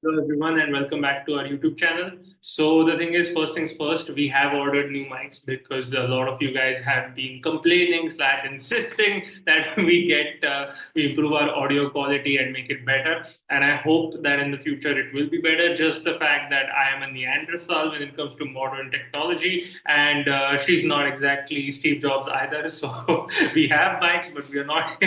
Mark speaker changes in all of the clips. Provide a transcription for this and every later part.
Speaker 1: Hello everyone and welcome back to our YouTube channel. So the thing is, first things first, we have ordered new mics because a lot of you guys have been complaining slash insisting that we improve our audio quality and make it better. And I hope that in the future it will be better. Just the fact that I am a Neanderthal when it comes to modern technology, and she's not exactly Steve Jobs either. So we have mics, but we are not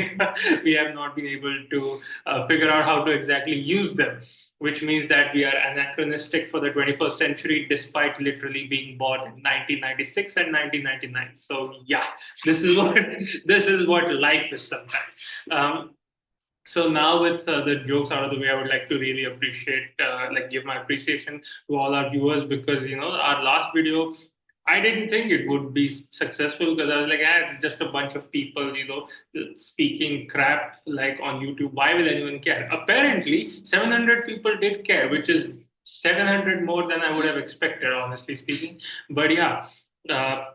Speaker 1: we have not been able to figure out how to exactly use them, which means that we are anachronistic for the 21st century despite literally being born in 1996 and 1999. So yeah, this is what this is what life is sometimes. So now with the jokes out of the way, I would like to really give my appreciation to all our viewers, because our last video, I didn't think it would be successful, because I was like, it's just a bunch of people, speaking crap like on YouTube. Why will anyone care? Apparently, 700 people did care, which is 700 more than I would have expected, honestly speaking. But yeah. Uh,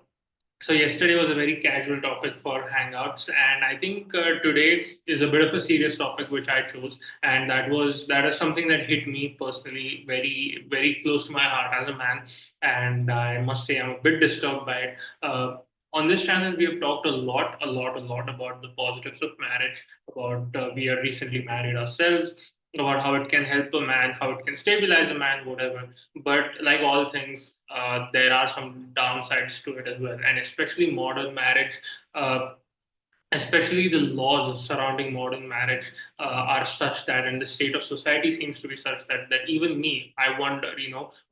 Speaker 1: so yesterday was a very casual topic for Hangouts, and I think today is a bit of a serious topic which I chose, and that is something that hit me personally very very close to my heart as a man, and I must say I'm a bit disturbed by it. On this channel, we have talked a lot about the positives of marriage. About we are recently married ourselves, about how it can help a man, how it can stabilize a man, whatever. But like all things, there are some downsides to it as well, and especially modern marriage. Especially the laws surrounding modern marriage are such that, and the state of society seems to be such that even me, I wonder,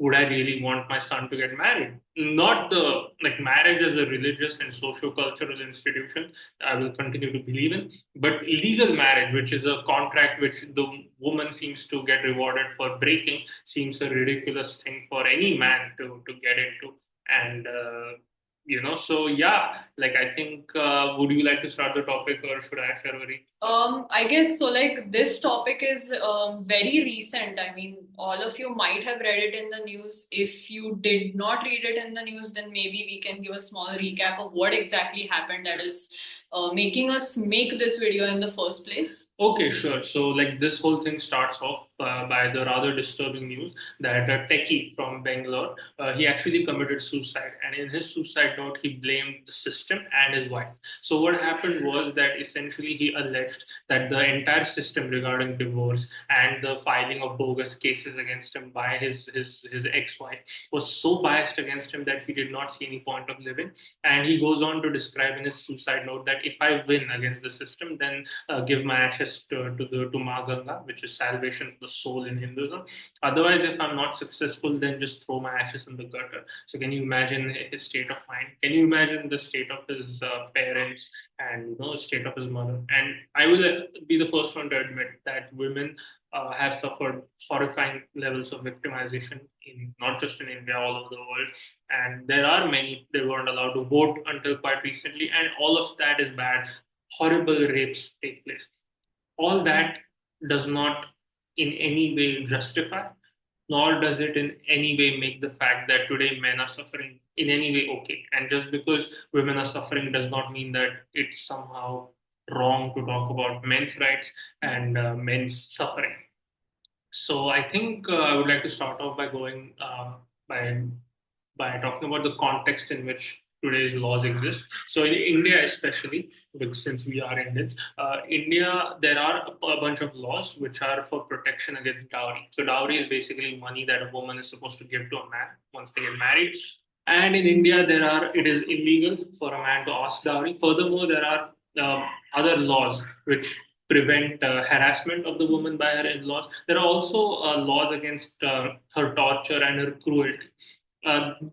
Speaker 1: would I really want my son to get married? Not the like marriage as a religious and socio-cultural institution I will continue to believe in, but legal marriage, which is a contract which the woman seems to get rewarded for breaking, seems a ridiculous thing for any man to get into. And so yeah, like I think, would you like to start the topic, or should I, Sharvari?
Speaker 2: I guess so. Like this topic is very recent. I mean, all of you might have read it in the news. If you did not read it in the news, then maybe we can give a small recap of what exactly happened that is making us make this video in the first place.
Speaker 1: Okay, sure. So, like, this whole thing starts off by the rather disturbing news that a techie from Bangalore, he actually committed suicide, and in his suicide note, he blamed the system and his wife. So, what happened was that essentially he alleged that the entire system regarding divorce and the filing of bogus cases against him by his ex-wife was so biased against him that he did not see any point of living. And he goes on to describe in his suicide note that if I win against the system, then give my ashes to Ma Ganga, which is salvation for the soul in Hinduism. Otherwise, if I'm not successful, then just throw my ashes in the gutter. So, can you imagine his state of mind? Can you imagine the state of his parents, and the state of his mother? And I will be the first one to admit that women have suffered horrifying levels of victimization, in not just in India, all over the world. And there are many, they weren't allowed to vote until quite recently, and all of that is bad. Horrible rapes take place. All that does not in any way justify, nor does it in any way make the fact that today men are suffering in any way okay. And just because women are suffering does not mean that it's somehow wrong to talk about men's rights and men's suffering. So I think I would like to start off by going by talking about the context in which today's laws exist. So in India, especially, because since we are Indians, India, there are a bunch of laws which are for protection against dowry. So dowry is basically money that a woman is supposed to give to a man once they get married. And in India, it is illegal for a man to ask dowry. Furthermore, there are other laws which prevent harassment of the woman by her in-laws. There are also laws against her torture and her cruelty.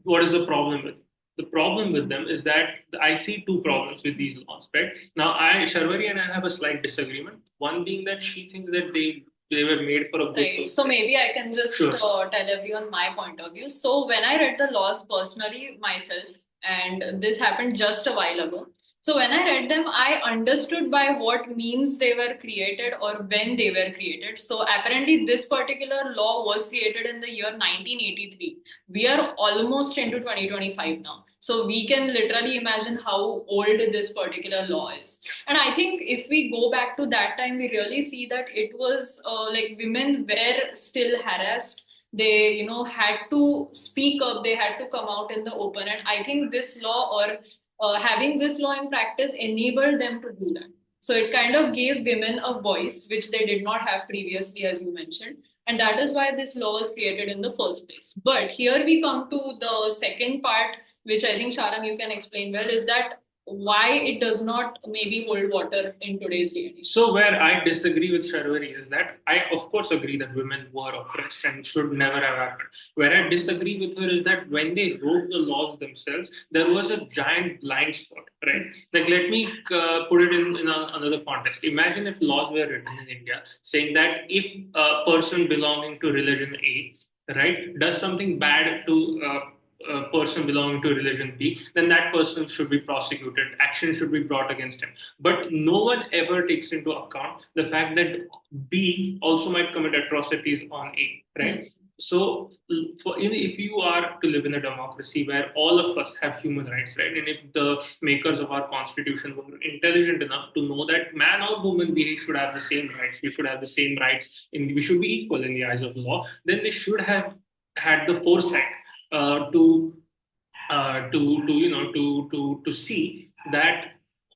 Speaker 1: What is the problem with? The problem with them is that I see two problems with these laws. Right now, Sharvari and I have a slight disagreement. One being that she thinks that they were made for a good
Speaker 2: Right.
Speaker 1: purpose.
Speaker 2: So maybe I can just
Speaker 1: Sure.
Speaker 2: tell everyone my point of view. So when I read the laws personally myself, and this happened just a while ago. So when I read them, I understood by what means they were created or when they were created. So apparently, this particular law was created in the year 1983. We are almost into 2025 now. So we can literally imagine how old this particular law is. And I think if we go back to that time, we really see that it was like women were still harassed. They, had to speak up. They had to come out in the open. And I think this law, or having this law in practice, enabled them to do that. So it kind of gave women a voice, which they did not have previously, as you mentioned. And that is why this law was created in the first place. But here we come to the second part, which I think, Sharang, you can explain well, is that why it does not maybe hold water in today's day and age.
Speaker 1: So where I disagree with Sharvari is that I of course agree that women were oppressed and should never have happened. Where I disagree with her is that when they wrote the laws themselves, there was a giant blind spot, right? Like let me put it in another context. Imagine if laws were written in India saying that if a person belonging to religion A, right, does something bad to a person belonging to religion B, then that person should be prosecuted. Action should be brought against him. But no one ever takes into account the fact that B also might commit atrocities on A, right? So, if you are to live in a democracy where all of us have human rights, right, and if the makers of our constitution were intelligent enough to know that man or woman we should have the same rights, we should have the same rights, and we should be equal in the eyes of law, then they should have had the foresight to to see that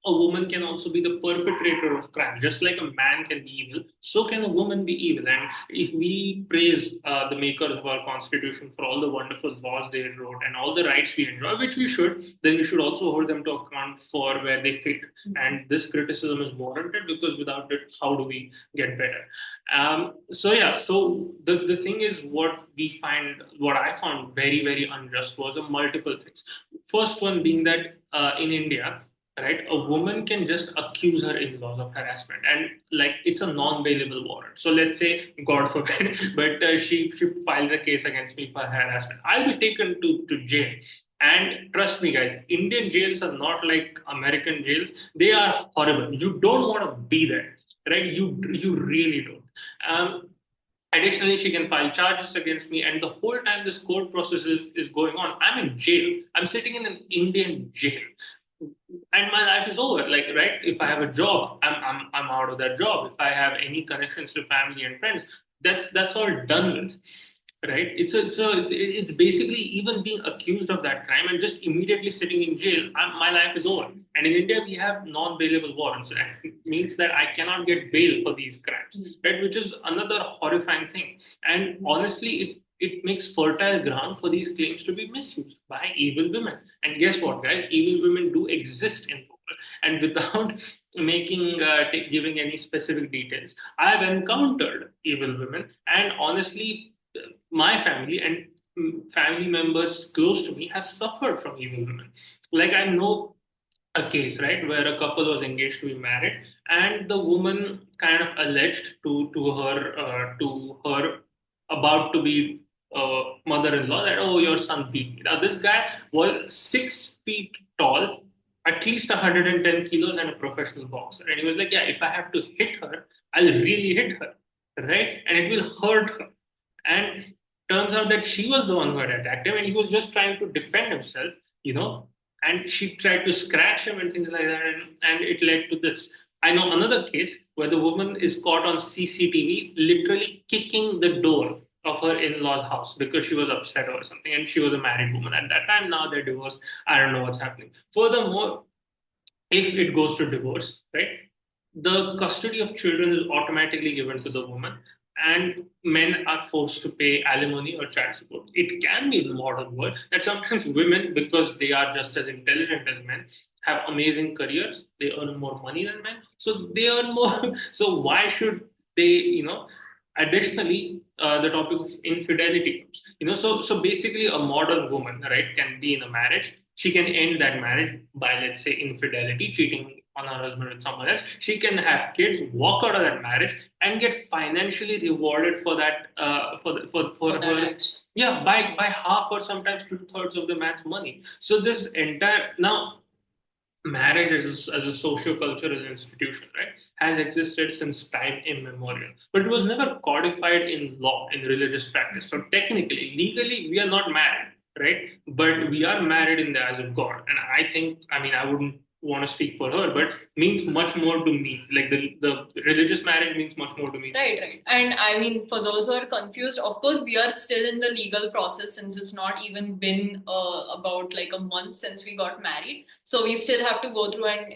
Speaker 1: a woman can also be the perpetrator of crime. Just like a man can be evil, so can a woman be evil. And if we praise the makers of our constitution for all the wonderful laws they wrote and all the rights we enjoy, which we should, then we should also hold them to account for where they fit. And this criticism is warranted because without it, how do we get better? So yeah, so the thing is, what I found very very unjust was a multiple things. First one being that in India, right, a woman can just accuse her in-laws of harassment, and like it's a non-bailable warrant. So let's say, God forbid, but she files a case against me for harassment. I'll be taken to jail. And trust me, guys, Indian jails are not like American jails. They are horrible. You don't want to be there, right? You really don't. Um, Additionally, she can file charges against me, and the whole time this court process is going on, I'm in jail. I'm sitting in an Indian jail, and my life is over. Like, right? If I have a job, I'm out of that job. If I have any connections to family and friends, that's all done with, right? It's basically even being accused of that crime and just immediately sitting in jail. My life is over. And in India, we have non-bailable warrants, and it means that I cannot get bail for these crimes, right? Which is another horrifying thing. And honestly, it makes fertile ground for these claims to be misused by evil women. And guess what, guys? Evil women do exist in the world. And without giving any specific details, I have encountered evil women, and honestly, my family and family members close to me have suffered from evil women. Like I know a case, right, where a couple was engaged to be married, and the woman kind of alleged to her about to be mother-in-law that, oh, your son beat me. Now this guy was 6 feet tall, at least 110 kilos, and a professional boxer, and he was like, yeah, if I have to hit her, I'll really hit her, right, and it will hurt her. And turns out that she was the one who had attacked him, and he was just trying to defend himself, you know. And she tried to scratch him and things like that, and it led to this. I know another case where the woman is caught on CCTV literally kicking the door of her in-laws house because she was upset or something, and she was a married woman at that time. Now they're divorced. I don't know what's happening. Furthermore, if it goes to divorce, right, the custody of children is automatically given to the woman, and men are forced to pay alimony or child support. It can be in the modern world that sometimes women, because they are just as intelligent as men, have amazing careers, they earn more money than men, so they earn more. So why should they, additionally, the topic of infidelity comes. So basically, a modern woman, right, can be in a marriage. She can end that marriage by, let's say, infidelity, cheating on her husband with someone else. She can have kids, walk out of that marriage, and get financially rewarded for that, for her. Yeah, by half or sometimes two-thirds of the man's money. So this entire now marriage as a socio-cultural institution, right, has existed since time immemorial. But it was never codified in law, in religious practice. So technically, legally, we are not married, right? But we are married in the eyes of God. And I think, I mean, I wouldn't want to speak for her, but means much more to me. Like the religious marriage means much more to me.
Speaker 2: Right, right. And I mean, for those who are confused, of course, we are still in the legal process since it's not even been about like a month since we got married. So we still have to go through and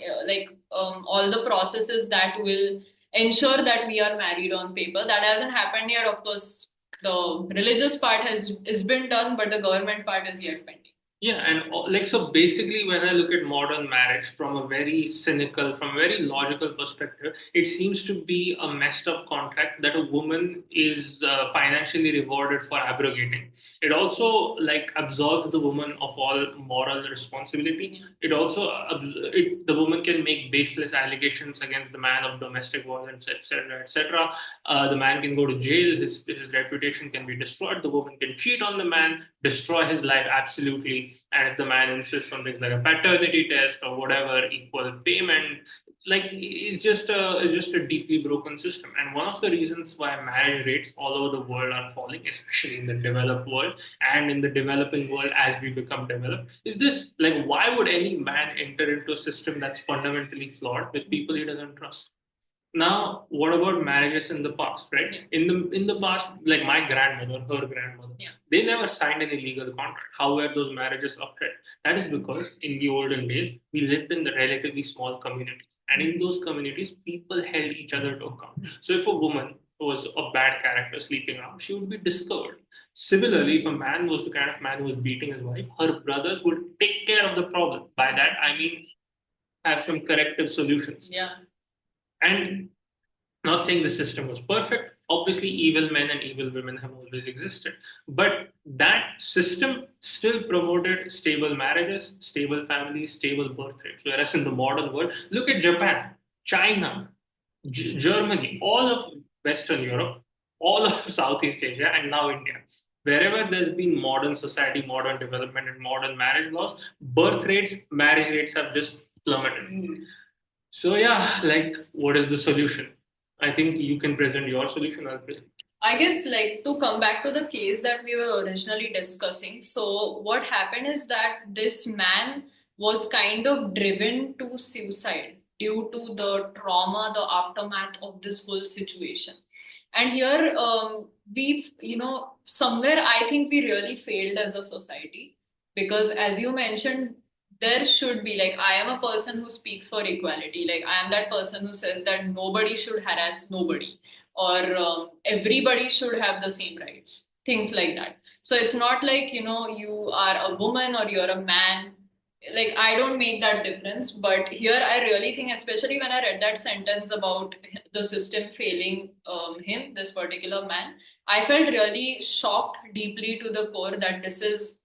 Speaker 2: all the processes that will ensure that we are married on paper. That hasn't happened yet. Of course, the religious part has been done, but the government part is yet pending.
Speaker 1: Yeah, and like so basically, when I look at modern marriage from a very cynical, from a very logical perspective, it seems to be a messed up contract that a woman is financially rewarded for abrogating. It also like absolves the woman of all moral responsibility. It also the woman can make baseless allegations against the man of domestic violence, etc., etc. The man can go to jail. His reputation can be destroyed. The woman can cheat on the man, destroy his life absolutely. And if the man insists on things like a paternity test or whatever, equal payment, like it's just a deeply broken system. And one of the reasons why marriage rates all over the world are falling, especially in the developed world and in the developing world as we become developed, is this: like, why would any man enter into a system that's fundamentally flawed with people he doesn't trust? Now, what about marriages in the past, right?
Speaker 2: Yeah.
Speaker 1: In the past, like my grandmother, her grandmother,
Speaker 2: Yeah.
Speaker 1: they never signed any legal contract. How were those marriages upheld? That is because in the olden days, we lived in the relatively small communities. And in those communities, people held each other to account. So if a woman was a bad character sleeping around, she would be discovered. Similarly, if a man was the kind of man who was beating his wife, her brothers would take care of the problem. By that, I mean have some corrective solutions.
Speaker 2: Yeah.
Speaker 1: And not saying the system was perfect. Obviously, evil men and evil women have always existed. But that system still promoted stable marriages, stable families, stable birth rates. Whereas in the modern world, look at Japan, China, Germany, all of Western Europe, all of Southeast Asia, and now India. Wherever there's been modern society, modern development, and modern marriage laws, birth rates, marriage rates have just plummeted. So yeah, like what is the solution? I think you can present your solution. I'll present.
Speaker 2: I guess, like, to come back to the case that we were originally discussing. So, what happened is that this man was kind of driven to suicide due to the trauma, the aftermath of this whole situation. And here, we've, somewhere I think we really failed as a society because, as you mentioned, there should be, like, I am a person who speaks for equality. Like, I am that person who says that nobody should harass nobody, or everybody should have the same rights, things like that. So it's not like, you are a woman or you're a man. Like, I don't make that difference. But here I really think, especially when I read that sentence about the system failing him, this particular man, I felt really shocked deeply to the core that this is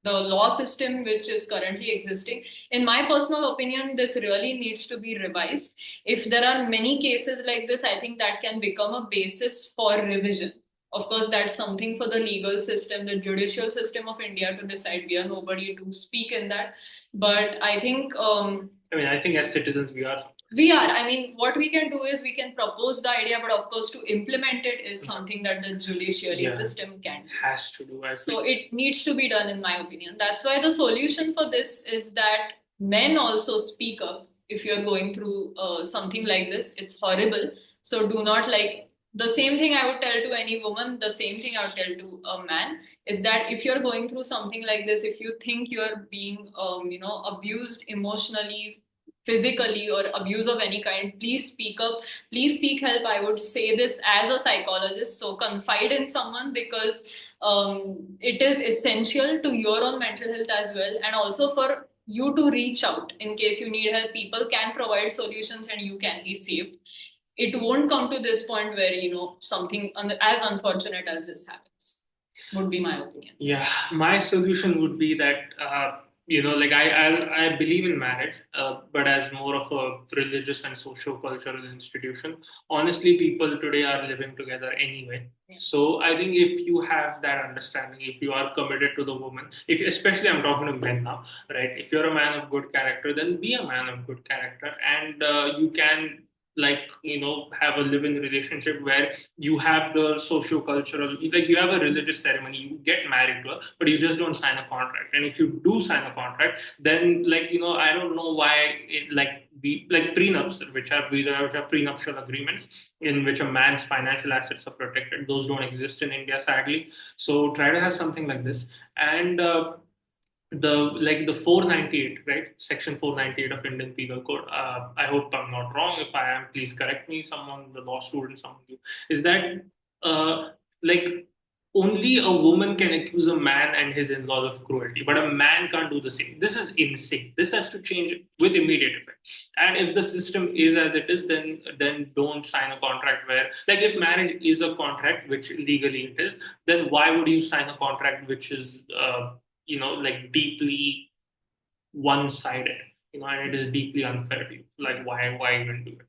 Speaker 2: the law system which is currently existing. In my personal opinion, this really needs to be revised. If there are many cases like this, I think that can become a basis for revision. Of course, that's something for the legal system, the judicial system of India to decide. We are nobody to speak in that. But I think
Speaker 1: I think as citizens
Speaker 2: we are. I mean, what we can do is we can propose the idea, but of course, to implement it is something that the judiciary system can do.
Speaker 1: Has to do.
Speaker 2: So it needs to be done, in my opinion. That's why the solution for this is that men also speak up if you're going through something like this. It's horrible. So do not, like, the same thing I would tell to any woman, the same thing I would tell to a man is that if you're going through something like this, if you think you're being, abused emotionally, physically, or abuse of any kind, please speak up, please seek help. I would say this as a psychologist. So confide in someone because it is essential to your own mental health as well, and also for you to reach out in case you need help. People can provide solutions and you can be saved. It won't come to this point where something as unfortunate as this happens, would be my opinion.
Speaker 1: Yeah, my solution would be that like I believe in marriage, but as more of a religious and socio-cultural institution. Honestly, people today are living together anyway. Yeah. So I think if you have that understanding, if you are committed to the woman, if especially I'm talking to men now, right? If you're a man of good character, then be a man of good character, and you can have a living relationship where you have the socio-cultural, like you have a religious ceremony, you get married to her, but you just don't sign a contract. And if you do sign a contract, then I don't know why it, like prenups, which are prenuptial agreements in which a man's financial assets are protected. Those don't exist in India, sadly. So try to have something like this. And the 498, right, section 498 of Indian Penal Code, I hope I'm not wrong. If I am, please correct me, someone, the law student, someone you, is that uh, like only a woman can accuse a man and his in-laws of cruelty, but a man can't do the same. This is insane. This has to change with immediate effect. And if the system is as it is, then don't sign a contract where, like, if marriage is a contract, which legally it is, then why would you sign a contract which is like deeply one-sided, and it is deeply unfair to you. Like, why even do it?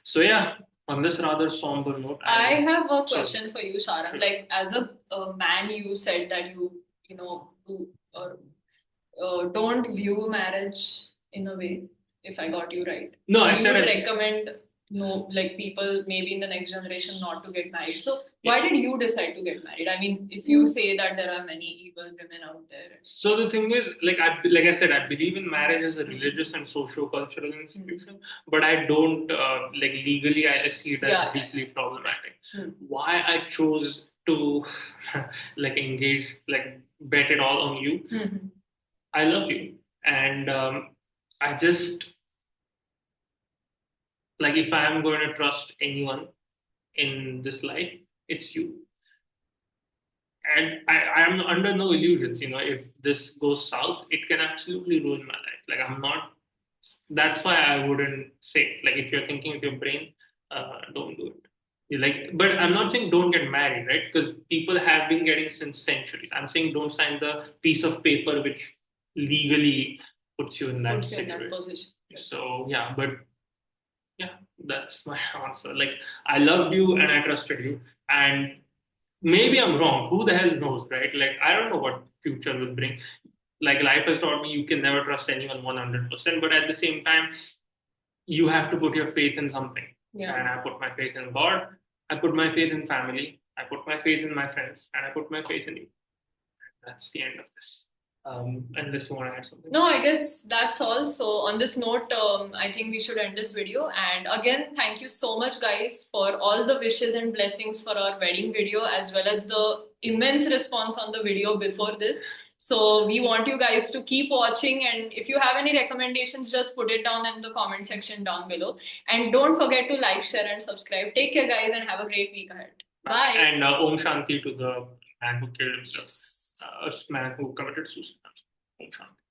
Speaker 1: So yeah, on this rather somber note,
Speaker 2: I have a question for you, Sharan. Sure. Like, as a man, you said that you know do, don't view marriage in a way. If I got you right.
Speaker 1: No, I said
Speaker 2: you would recommend no, like people maybe in the next generation not to get married. So why did you decide to get married? I mean, if you say that there are many evil women out there.
Speaker 1: So the thing is, like I said, I believe in marriage as a religious and socio-cultural institution, but I don't like legally. I see it as deeply problematic. Why I chose to like engage, like bet it all on you. I love you, and I just like, if I am going to trust anyone in this life, it's you. And I am under no illusions. If this goes south, it can absolutely ruin my life. Like, I'm not. That's why I wouldn't say, like, if you're thinking with your brain, don't do it. But I'm not saying don't get married, right? Because people have been getting since centuries. I'm saying don't sign the piece of paper which legally puts you in that situation. Position. So yeah, but yeah, that's my answer. Like, I loved you and I trusted you, and maybe I'm wrong. Who the hell knows, right? Like, I don't know what future will bring. Like, life has taught me you can never trust anyone 100%, but at the same time, you have to put your faith in something. Yeah. And I put my faith in God. I put my faith in family. I put my faith in my friends, and I put my faith in you. That's the end of this. Unless you want to add something.
Speaker 2: No, I guess that's all. So on this note, I think we should end this video. And again, thank you so much, guys, for all the wishes and blessings for our wedding video, as well as the immense response on the video before this. So we want you guys to keep watching, and if you have any recommendations, just put it down in the comment section down below. And don't forget to like, share, and subscribe. Take care, guys, and have a great week ahead. Bye.
Speaker 1: And Om Shanti to the man who killed himself. A man who committed suicide. Om Shanti.